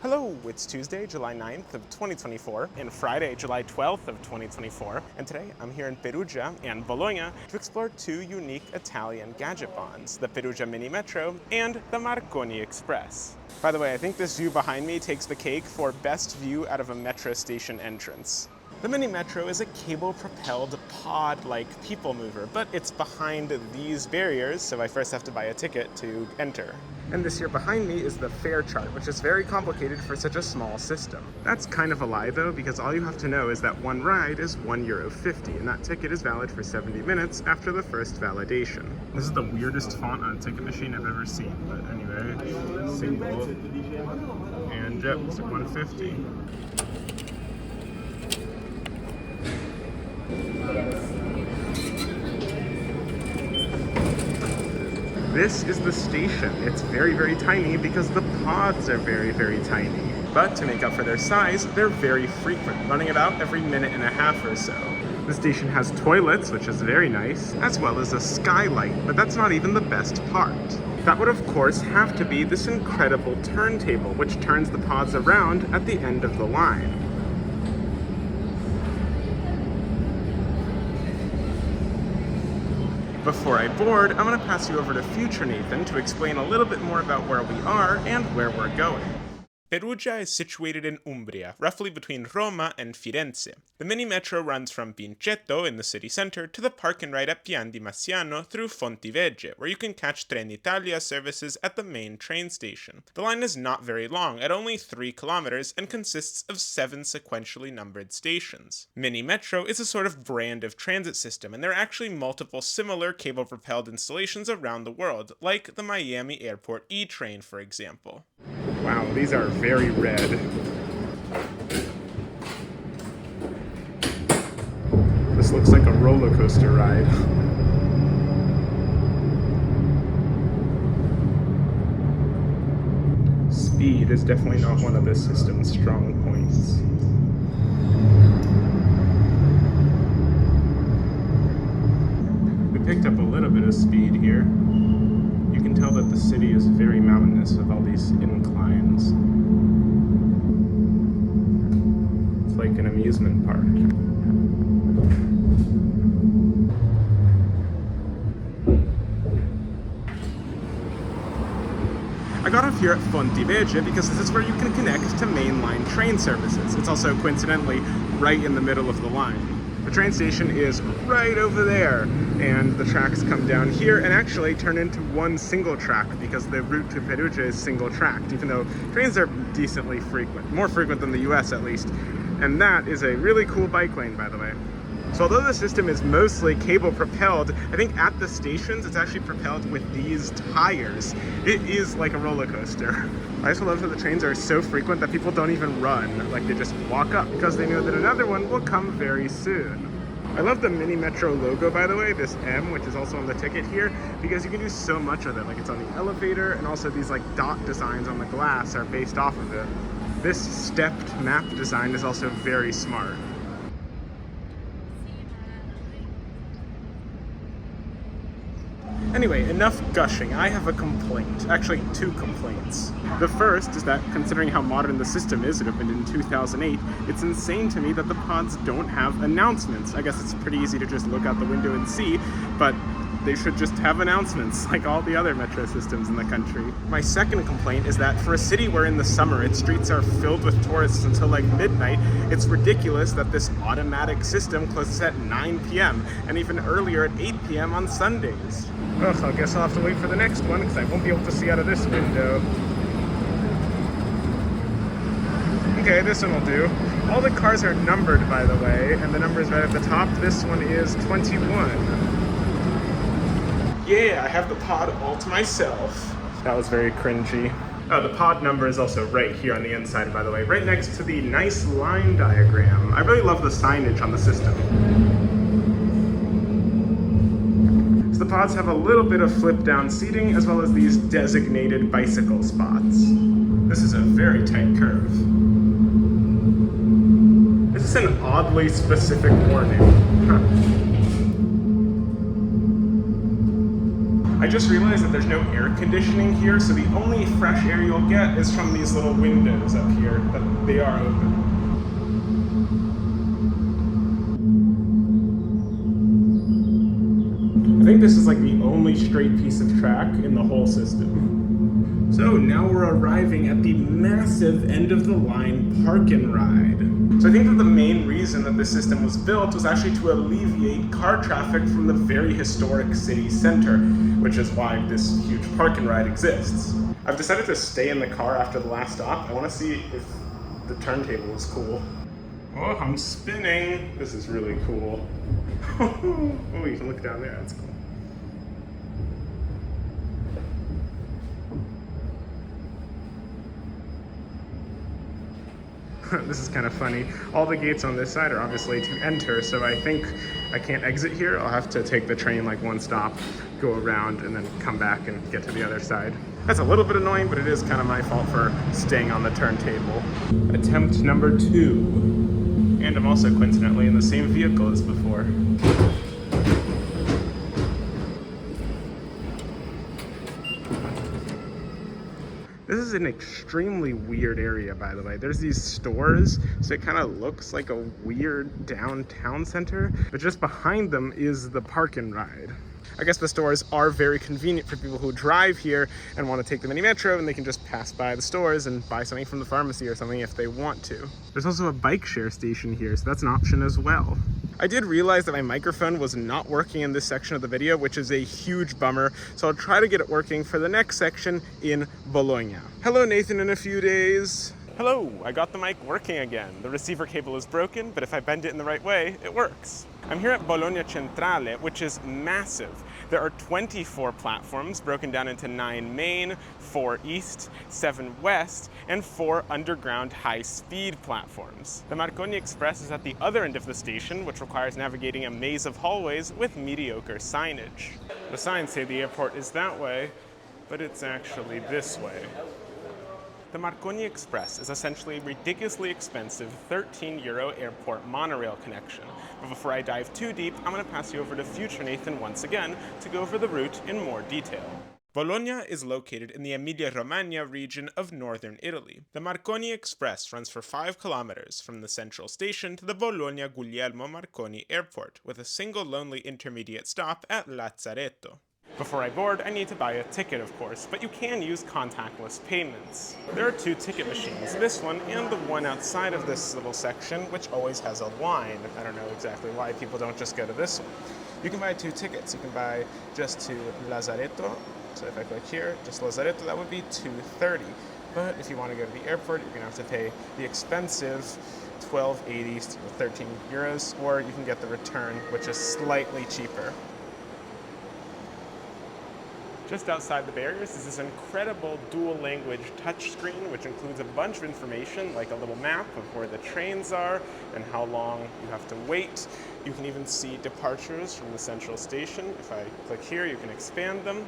Hello, it's Tuesday, July 9th of 2024, and Friday, July 12th of 2024, and today I'm here in Perugia and Bologna to explore two unique Italian Gadgetbahns, the Perugia Minimetro and the Marconi Express. By the way, I think this view behind me takes the cake for best view out of a metro station entrance. The Minimetro is a cable-propelled pod-like people mover, but it's behind these barriers, so I first have to buy a ticket to enter. And this here behind me is the fare chart, which is very complicated for such a small system. That's kind of a lie though, because all you have to know is that one ride is €1.50, and that ticket is valid for 70 minutes after the first validation. This is the weirdest font on a ticket machine I've ever seen, but anyway, single, and yep, it's $1.50. This is the station. It's very, very tiny because the pods are very, very tiny. But to make up for their size, they're very frequent, running about every minute and a half or so. The station has toilets, which is very nice, as well as a skylight, but that's not even the best part. That would of course have to be this incredible turntable, which turns the pods around at the end of the line. Before I board, I'm going to pass you over to future Nathan to explain a little bit more about where we are and where we're going. Perugia is situated in Umbria, roughly between Roma and Firenze. The mini-metro runs from Pincetto in the city center to the park and ride at Pian di Masciano through Fontivegge, where you can catch Trenitalia services at the main train station. The line is not very long, at only 3 kilometers, and consists of 7 sequentially numbered stations. Mini-metro is a sort of brand of transit system, and there are actually multiple similar cable-propelled installations around the world, like the Miami Airport E-train, for example. Wow, these are very red. This looks like a roller coaster ride. Speed is definitely not one of this system's strong points. We picked up a little bit of speed here. You can tell that the city is very mountainous with all these inclines. It's like an amusement park. I got off here at Fontivegge because this is where you can connect to mainline train services. It's also coincidentally right in the middle of the line. The train station is right over there, and the tracks come down here and actually turn into one single track because the route to Perugia is single tracked, even though trains are decently frequent, more frequent than the US at least. And that is a really cool bike lane, by the way. So although the system is mostly cable propelled, I think at the stations it's actually propelled with these tires. It is like a roller coaster. I also love that the trains are so frequent that people don't even run, like they just walk up because they know that another one will come very soon. I love the Minimetro logo, by the way, this M, which is also on the ticket here, because you can do so much of it. Like it's on the elevator, and also these like dot designs on the glass are based off of it. This stepped map design is also very smart. Anyway, enough gushing. I have a complaint. Actually, 2 complaints. The first is that, considering how modern the system is, it opened in 2008, it's insane to me that the pods don't have announcements. I guess it's pretty easy to just look out the window and see, but they should just have announcements like all the other metro systems in the country. My second complaint is that for a city where in the summer its streets are filled with tourists until like midnight, it's ridiculous that this automatic system closes at 9 p.m. and even earlier at 8 p.m. on Sundays. Ugh, I guess I'll have to wait for the next one because I won't be able to see out of this window. Okay, this one will do. All the cars are numbered, by the way, and the number is right at the top. This one is 21. Yeah, I have the pod all to myself. That was very cringy. Oh, the pod number is also right here on the inside, by the way, right next to the nice line diagram. I really love the signage on the system. So the pods have a little bit of flip-down seating, as well as these designated bicycle spots. This is a very tight curve. This is an oddly specific warning. Huh. I just realized that there's no air conditioning here, so the only fresh air you'll get is from these little windows up here, but they are open. I think this is like the only straight piece of track in the whole system. So now we're arriving at the massive end of the line park and ride. So I think that the main reason that this system was built was actually to alleviate car traffic from the very historic city center, which is why this huge park and ride exists. I've decided to stay in the car after the last stop. I want to see if the turntable is cool. Oh, I'm spinning. This is really cool. Oh, you can look down there. That's cool. This is kind of funny. All the gates on this side are obviously to enter, so I think I can't exit here. I'll have to take the train like one stop, go around, and then come back and get to the other side. That's a little bit annoying, but it is kind of my fault for staying on the turntable. Attempt number 2. And I'm also coincidentally in the same vehicle as before. This is an extremely weird area, by the way. There's these stores, so it kind of looks like a weird downtown center, but just behind them is the park and ride. I guess the stores are very convenient for people who drive here and want to take the Minimetro, and they can just pass by the stores and buy something from the pharmacy or something if they want to. There's also a bike share station here, so that's an option as well. I did realize that my microphone was not working in this section of the video, which is a huge bummer, so I'll try to get it working for the next section in Bologna. Hello, Nathan, in a few days. Hello, I got the mic working again. The receiver cable is broken, but if I bend it in the right way, it works. I'm here at Bologna Centrale, which is massive. There are 24 platforms broken down into 9 main, 4 east, 7 west, and 4 underground high-speed platforms. The Marconi Express is at the other end of the station, which requires navigating a maze of hallways with mediocre signage. The signs say the airport is that way, but it's actually this way. The Marconi Express is essentially a ridiculously expensive €13 airport monorail connection. But before I dive too deep, I'm going to pass you over to future Nathan once again to go over the route in more detail. Bologna is located in the Emilia-Romagna region of northern Italy. The Marconi Express runs for 5 kilometers from the central station to the Bologna-Guglielmo Marconi Airport, with a single lonely intermediate stop at Lazzaretto. Before I board, I need to buy a ticket, of course, but you can use contactless payments. There are 2 ticket machines, this one and the one outside of this little section, which always has a line. I don't know exactly why people don't just go to this one. You can buy 2 tickets. You can buy just to Lazzaretto, so if I click here, just Lazzaretto, that would be $2.30. But if you want to go to the airport, you're going to have to pay the expensive €12.80, €13, or you can get the return, which is slightly cheaper. Just outside the barriers is this incredible dual language touchscreen, which includes a bunch of information like a little map of where the trains are and how long you have to wait. You can even see departures from the central station. If I click here, you can expand them.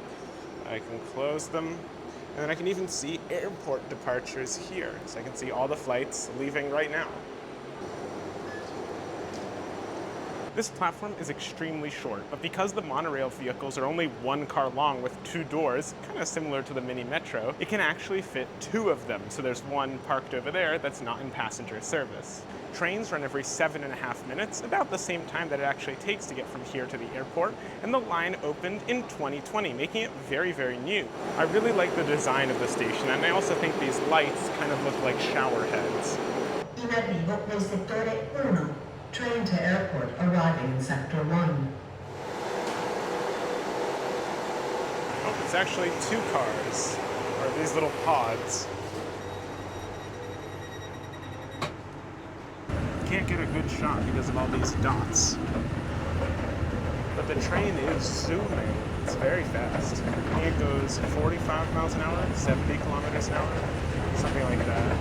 I can close them. And then I can even see airport departures here. So I can see all the flights leaving right now. This platform is extremely short, but because the monorail vehicles are only 1 car long with 2 doors, kind of similar to the Minimetro, it can actually fit 2 of them. So there's one parked over there that's not in passenger service. Trains run every 7.5 minutes, about the same time that it actually takes to get from here to the airport, and the line opened in 2020, making it very, very new. I really like the design of the station, and I also think these lights kind of look like shower heads. In arrivo nel settore 1. Train to airport arriving in sector 1. Oh, it's actually 2 cars, or these little pods. Can't get a good shot because of all these dots. But the train is zooming. It's very fast. I think it goes 45 miles an hour, 70 kilometers an hour, something like that.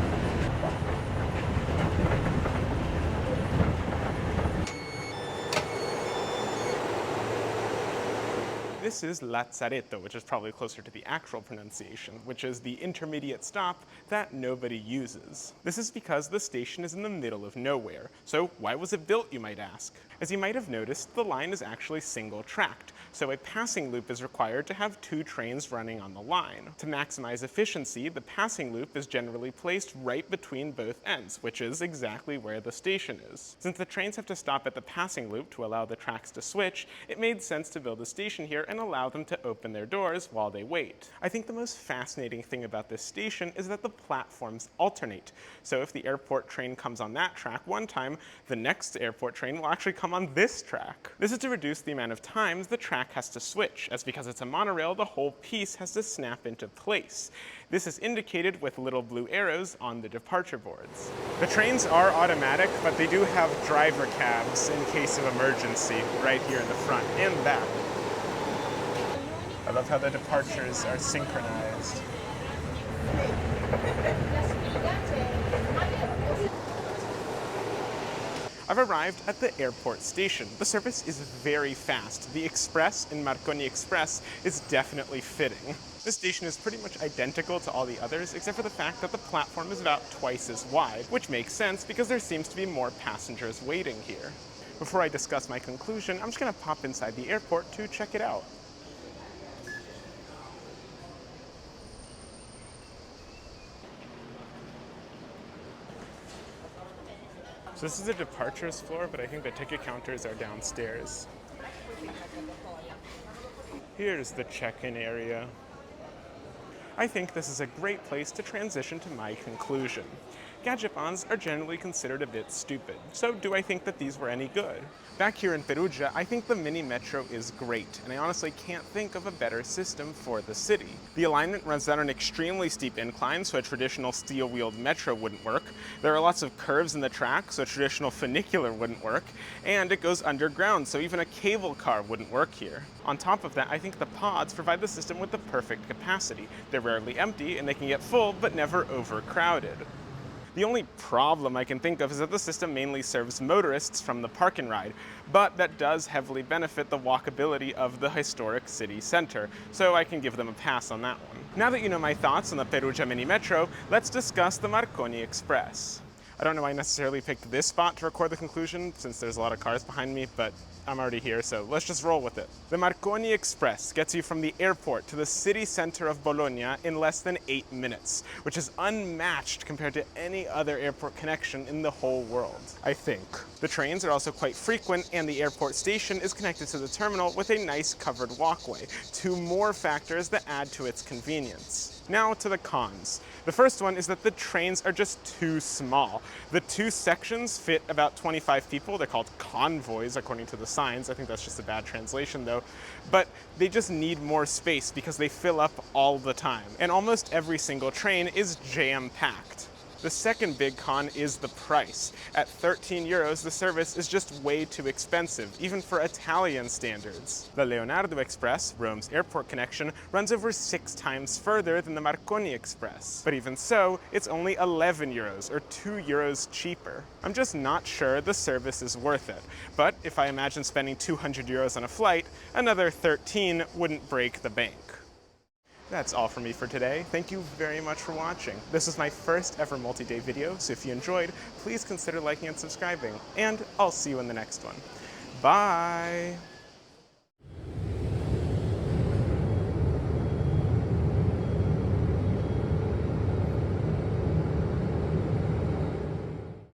This is Lazzaretto, which is probably closer to the actual pronunciation, which is the intermediate stop that nobody uses. This is because the station is in the middle of nowhere. So why was it built, you might ask? As you might have noticed, the line is actually single-tracked, so a passing loop is required to have two trains running on the line. To maximize efficiency, the passing loop is generally placed right between both ends, which is exactly where the station is. Since the trains have to stop at the passing loop to allow the tracks to switch, it made sense to build a station here and allow them to open their doors while they wait. I think the most fascinating thing about this station is that the platforms alternate. So if the airport train comes on that track one time, the next airport train will actually come on this track. This is to reduce the amount of times the track has to switch, as because it's a monorail, the whole piece has to snap into place. This is indicated with little blue arrows on the departure boards. The trains are automatic, but they do have driver cabs in case of emergency right here in the front and back. I love how the departures are synchronized. I've arrived at the airport station. The service is very fast. The Express in Marconi Express is definitely fitting. This station is pretty much identical to all the others, except for the fact that the platform is about twice as wide, which makes sense because there seems to be more passengers waiting here. Before I discuss my conclusion, I'm just gonna pop inside the airport to check it out. So this is the departures floor, but I think the ticket counters are downstairs. Here's the check-in area. I think this is a great place to transition to my conclusion. Gadgetbahns are generally considered a bit stupid, so do I think that these were any good? Back here in Perugia, I think the Minimetro is great, and I honestly can't think of a better system for the city. The alignment runs down an extremely steep incline, so a traditional steel-wheeled metro wouldn't work. There are lots of curves in the track, so a traditional funicular wouldn't work, and it goes underground, so even a cable car wouldn't work here. On top of that, I think the pods provide the system with the perfect capacity. They're rarely empty, and they can get full, but never overcrowded. The only problem I can think of is that the system mainly serves motorists from the park and ride, but that does heavily benefit the walkability of the historic city center, so I can give them a pass on that one. Now that you know my thoughts on the Perugia Minimetro, let's discuss the Marconi Express. I don't know why I necessarily picked this spot to record the conclusion, since there's a lot of cars behind me, but I'm already here, so let's just roll with it. The Marconi Express gets you from the airport to the city center of Bologna in less than 8 minutes, which is unmatched compared to any other airport connection in the whole world, I think. The trains are also quite frequent, and the airport station is connected to the terminal with a nice covered walkway, two more factors that add to its convenience. Now to the cons. The first one is that the trains are just too small. The two sections fit about 25 people. They're called convoys according to the signs. I think that's just a bad translation though. But they just need more space because they fill up all the time. And almost every single train is jam-packed. The second big con is the price. At 13 euros, the service is just way too expensive, even for Italian standards. The Leonardo Express, Rome's airport connection, runs over 6 times further than the Marconi Express. But even so, it's only 11 euros, or 2 euros cheaper. I'm just not sure the service is worth it. But if I imagine spending 200 euros on a flight, another 13 wouldn't break the bank. That's all from me for today. Thank you very much for watching. This was my first ever multi-day video, so if you enjoyed, please consider liking and subscribing, and I'll see you in the next one. Bye!